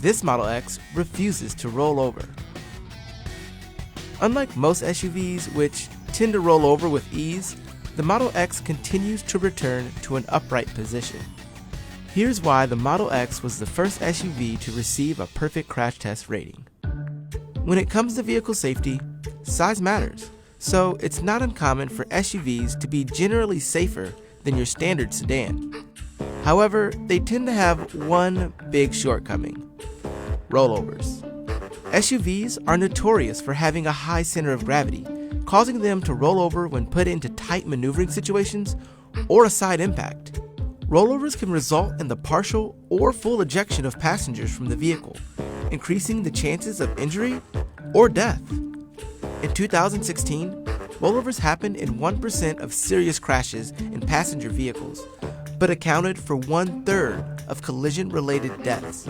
This Model X refuses to roll over. Unlike most SUVs, which tend to roll over with ease, the Model X continues to return to an upright position. Here's why the Model X was the first SUV to receive a perfect crash test rating. When it comes to vehicle safety, size matters, so it's not uncommon for SUVs to be generally safer than your standard sedan. However, they tend to have one big shortcoming: rollovers. SUVs are notorious for having a high center of gravity, causing them to roll over when put into tight maneuvering situations or a side impact. Rollovers can result in the partial or full ejection of passengers from the vehicle, increasing the chances of injury or death. In 2016, rollovers happened in 1% of serious crashes in passenger vehicles, but accounted for 1/3 of collision-related deaths.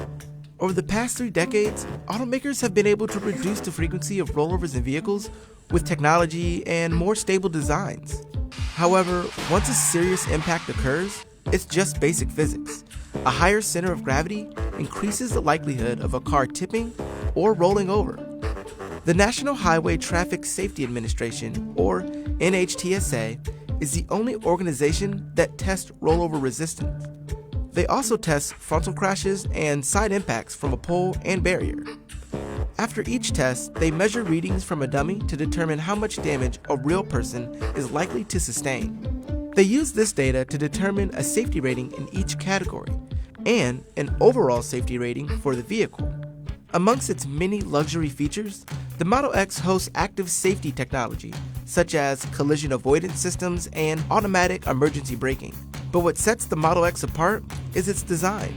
Over the past 3 decades, automakers have been able to reduce the frequency of rollovers in vehicles with technology and more stable designs. However, once a serious impact occurs, it's just basic physics. A higher center of gravity increases the likelihood of a car tipping or rolling over. The National Highway Traffic Safety Administration, or NHTSA, is the only organization that tests rollover resistance. They also test frontal crashes and side impacts from a pole and barrier. After each test, they measure readings from a dummy to determine how much damage a real person is likely to sustain. They use this data to determine a safety rating in each category and an overall safety rating for the vehicle. Amongst its many luxury features, the Model X hosts active safety technology, such as collision avoidance systems and automatic emergency braking. But what sets the Model X apart is its design.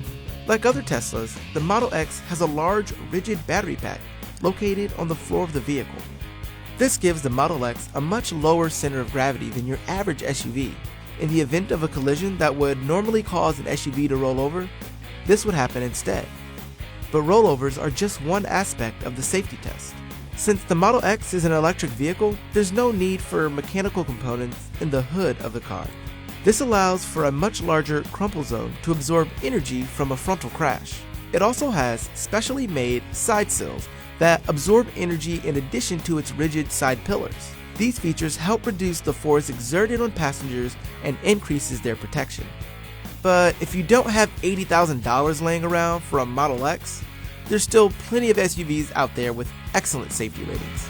Like other Teslas, the Model X has a large, rigid battery pack located on the floor of the vehicle. This gives the Model X a much lower center of gravity than your average SUV. In the event of a collision that would normally cause an SUV to roll over, this would happen instead. But rollovers are just one aspect of the safety test. Since the Model X is an electric vehicle, there's no need for mechanical components in the hood of the car. This allows for a much larger crumple zone to absorb energy from a frontal crash. It also has specially made side sills that absorb energy in addition to its rigid side pillars. These features help reduce the force exerted on passengers and increases their protection. But if you don't have $80,000 laying around for a Model X, there's still plenty of SUVs out there with excellent safety ratings.